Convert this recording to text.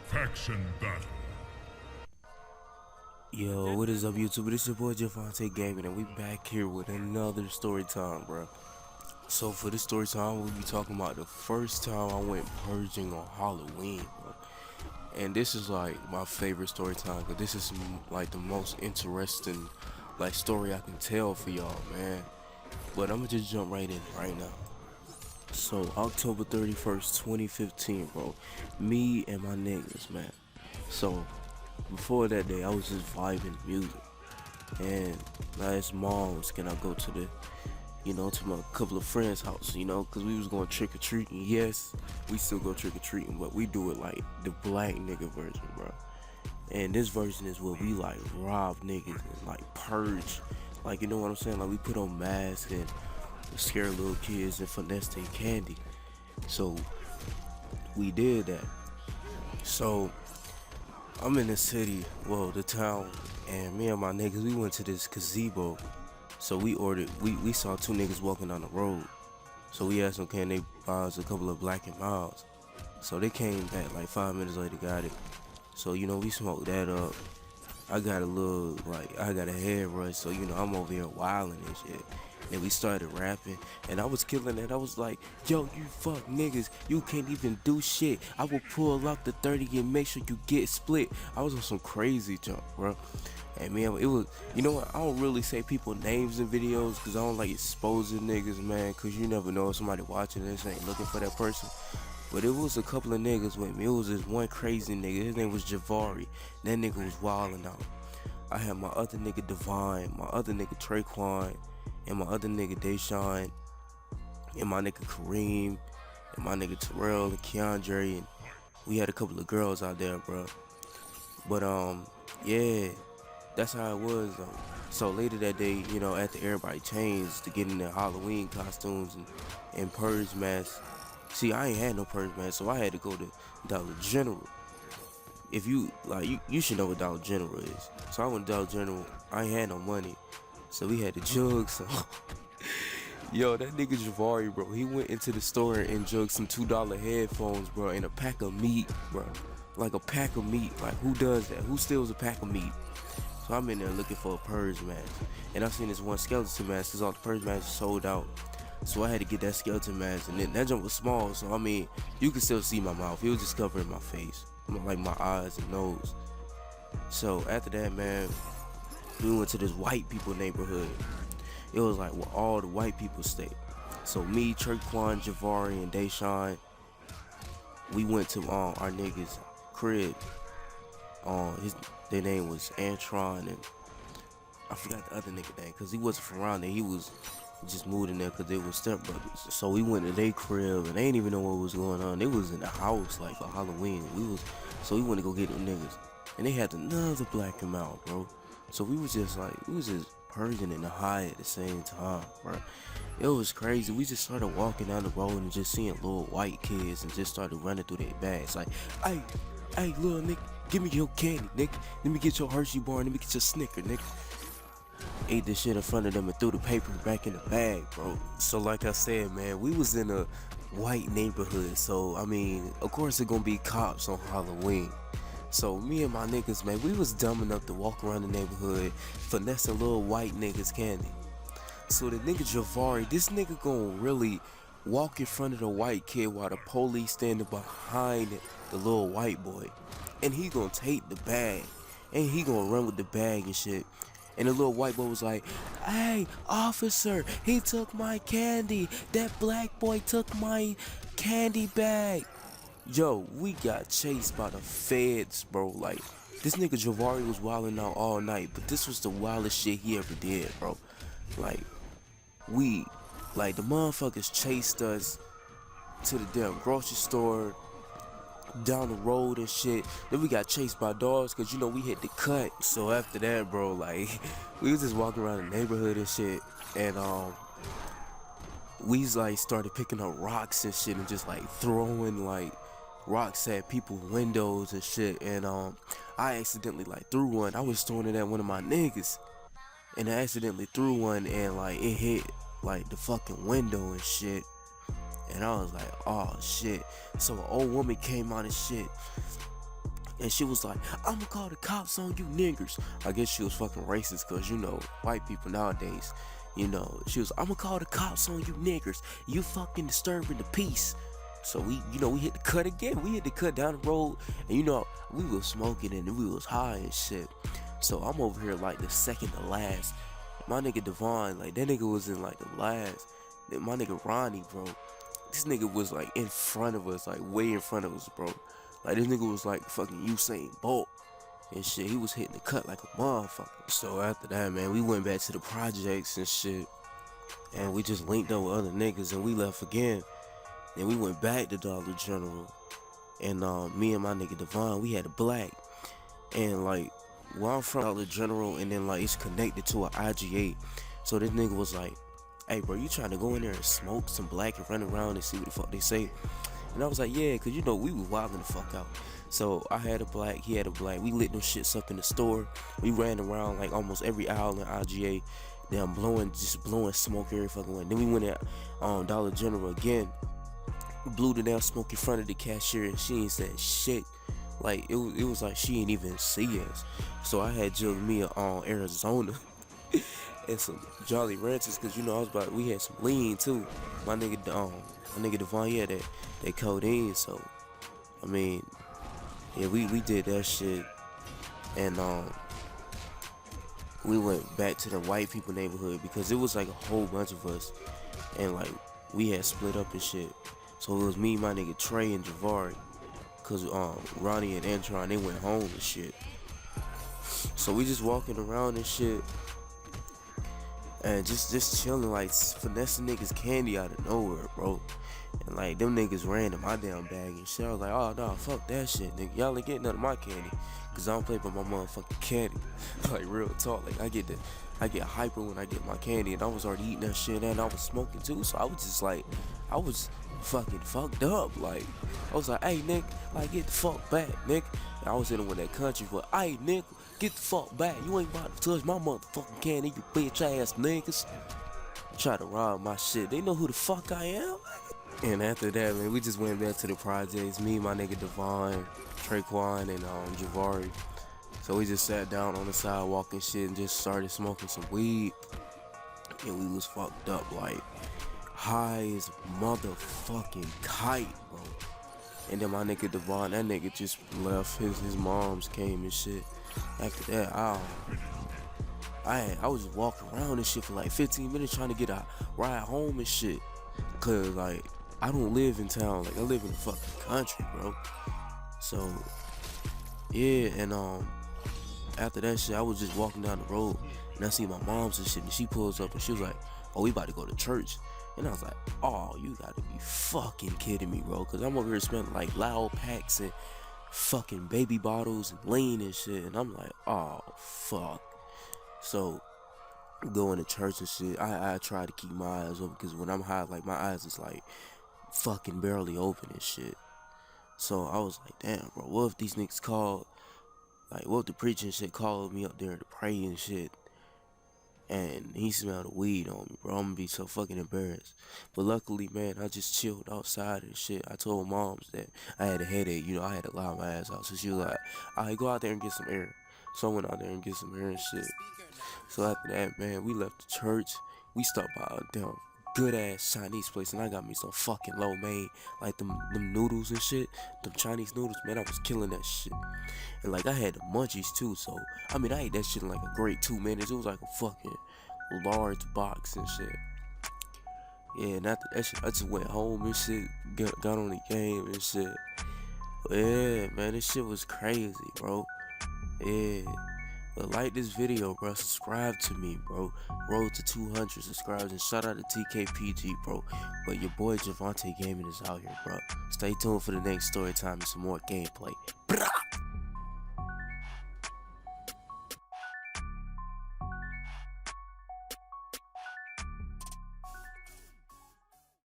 Faction battle. Yo, what is up, YouTube? This your boy Fiji.Vonte Gaming, and we back here with another story time, bro. So for this story time, we'll be talking about the first time I went purging on Halloween, bro. And this is like my favorite story time, because this is like the most interesting like story I can tell for y'all, man. But I'm gonna just jump right in right now. So October 31st, 2015, bro. Me and my niggas, man. So before that day, I was just vibing music, and last moms, can I go to the, to my couple of friends' house, cause we was going trick or treating. Yes, we still go trick or treating, but we do it like the black nigga version, bro. And this version is where we like rob niggas and like purge, like, you know what I'm saying? Like we put on masks and scare little kids and finesse their candy. So we did that. So I'm in the city, well, the town, and me and my niggas, we went to this gazebo. So we saw two niggas walking down the road. So we asked them, can they buy us a couple of Black and Milds? So they came back like 5 minutes later, got it. So, we smoked that up. I got I got a head rush, so, I'm over here wilding and shit. And we started rapping, and I was killing it. I was like, yo, you fuck niggas, you can't even do shit. I will pull out the 30 and make sure you get split. I was on some crazy jump, bro. And man, it was, you know what, I don't really say people names in videos, because I don't like exposing niggas, man, because you never know if somebody watching this ain't looking for that person. But it was a couple of niggas with me. It was this one crazy nigga, his name was Javari. That nigga was wilding out. I had my other nigga Divine, my other nigga Traquan, and my other nigga Deshaun, and my nigga Kareem, and my nigga Terrell and Keandre, and we had a couple of girls out there, bro. But yeah, that's how it was though. So later that day, after everybody changed to get in their Halloween costumes and purge masks. See, I ain't had no purge mask, so I had to go to Dollar General. If you you should know what Dollar General is. So I went to Dollar General. I ain't had no money, so we had to jug some. Yo, that nigga Javari, bro, he went into the store and jugged some $2 headphones, bro, and a pack of meat, bro. Like a pack of meat. Like, who does that? Who steals a pack of meat? So I'm in there looking for a purge mask, and I seen this one skeleton mask, because all the purge masks sold out. So I had to get that skeleton mask, and then that jump was small, so I mean, you could still see my mouth. It was just covering my face, like my eyes and nose. So after that, man, we went to this white people neighborhood. It was like where all the white people stay. So me, Traquan, Javari, and Deshaun, we went to our niggas' crib. Their name was Antron, and I forgot the other nigga name, because he wasn't from around there. He was just moved in there because they were stepbrothers. So we went to their crib, and they didn't even know what was going on. They was in the house like for Halloween. So we went to go get them niggas, and they had another Black and Mild, bro. So we was just purging and high at the same time, bro. It was crazy. We just started walking down the road and just seeing little white kids, and just started running through their bags like, hey, little nigga, give me your candy, nigga. Let me get your Hershey bar, let me get your Snicker, nigga. Ate this shit in front of them and threw the paper back in the bag, bro. So like I said, man, we was in a white neighborhood, so I mean, of course it's gonna be cops on Halloween. So me and my niggas, man, we was dumb enough to walk around the neighborhood finessing little white niggas candy. So the nigga Javari, this nigga gonna really walk in front of the white kid while the police standing behind the little white boy, and he gonna take the bag, and he gonna run with the bag and shit. And the little white boy was like, hey, officer, he took my candy. That black boy took my candy bag. Yo, we got chased by the feds, bro. Like, this nigga Javari was wilding out all night, but this was the wildest shit he ever did, bro. Like, the motherfuckers chased us to the damn grocery store, down the road and shit. Then we got chased by dogs, cause we hit the cut. So after that, bro, like, we was just walking around the neighborhood and shit, and we like started picking up rocks and shit and just like throwing like rocks at people's windows and shit. And I accidentally like threw one. I was throwing it at one of my niggas, and I accidentally threw one, and like it hit like the fucking window and shit. And I was like, oh shit. So an old woman came out and shit, and she was like, I'ma call the cops on you niggers. I guess she was fucking racist, cause you know, white people nowadays, you know, she was, I'ma call the cops on you niggers. You fucking disturbing the peace. So we, you know, we hit the cut again. We hit the cut down the road, and you know, we was smoking and we was high and shit. So I'm over here like the second to last. My nigga Devon, like that nigga was in like the last. Then my nigga Ronnie, bro, this nigga was like in front of us, like way in front of us, bro. Like this nigga was like fucking Usain Bolt and shit. He was hitting the cut like a motherfucker. So after that, man, we went back to the projects and shit, and we just linked up with other niggas, and we left again. Then we went back to Dollar General, and me and my nigga Devon, we had a black, and like, well, I'm from Dollar General, and then like it's connected to an IGA. So this nigga was like, hey bro, you trying to go in there and smoke some black and run around and see what the fuck they say? And I was like, yeah, cause you know we was wilding the fuck out. So I had a black, he had a black. We lit them shits up in the store. We ran around like almost every aisle in IGA. Then I'm just blowing smoke every fucking way. Then we went at Dollar General again. We blew the damn smoke in front of the cashier, and she ain't said shit. Like it was like she ain't even see us. So I had jugged me Arizona and some Jolly Ranchers, cause you know we had some lean too. My nigga Devon, he had that codeine. So I mean, yeah, we did that shit, and we went back to the white people neighborhood because it was like a whole bunch of us, and like we had split up and shit. So it was me, my nigga Trey, and Javari, cause Ronnie and Antron, they went home and shit. So we just walking around and shit, and just chilling, like finessing niggas candy out of nowhere, bro. And like them niggas ran in my damn bag and shit. I was like, oh no, fuck that shit, nigga. Y'all ain't getting none of my candy, cause I don't play by my motherfucking candy. Like real talk, like I get hyper when I get my candy, and I was already eating that shit, and I was smoking too. So I was just like, I was fucking fucked up. Like I was like, hey Nick, like get the fuck back, Nick. And I was in it with that country, but hey Nick, get the fuck back. You ain't about to touch my motherfucking candy, you bitch ass niggas. Try to rob my shit. They know who the fuck I am. And after that, man, we just went back to the projects. Me, my nigga Devon, Traquan, and Javari. So we just sat down on the sidewalk and shit and just started smoking some weed. And we was fucked up, like high as motherfucking kite, bro. And then my nigga Devon, that nigga just left. His moms came and shit. After that, I was just walking around and shit for like 15 minutes trying to get a ride home and shit. Cause like I don't live in town, like I live in the fucking country, bro. So yeah, and after that shit, I was just walking down the road and I see my mom's and shit, and she pulls up and she was like, oh, we about to go to church. And I was like, oh, you gotta be fucking kidding me, bro. Cause I'm over here smelling like loud packs and fucking baby bottles and lean and shit. And I'm like, oh, fuck. So going to church and shit, I try to keep my eyes open, because when I'm high, like my eyes is like fucking barely open and shit. So I was like, damn, bro, what if these niggas called, like what if the preacher and shit called me up there to pray and shit, and he smelled the weed on me, bro? I'm gonna be so fucking embarrassed. But luckily, man, I just chilled outside and shit. I told moms that I had a headache, you know, I had to lie my ass out. So she was like, alright, go out there and get some air. So I went out there and get some air and shit. So after that, man, we left the church. We stopped by a damn good ass Chinese place, and I got me some fucking lo mein, like them noodles and shit. Them Chinese noodles, man, I was killing that shit. And like I had the munchies too, so I mean I ate that shit in like a great 2 minutes. It was like a fucking large box and shit. Yeah, and after that shit, I just went home and shit, got on the game and shit. Yeah, man, this shit was crazy, bro. Yeah. But like this video, bro. Subscribe to me, bro. Road to 200 subscribers, and shout out to TKPG, bro. But your boy Purging Gaming is out here, bro. Stay tuned for the next story time and some more gameplay.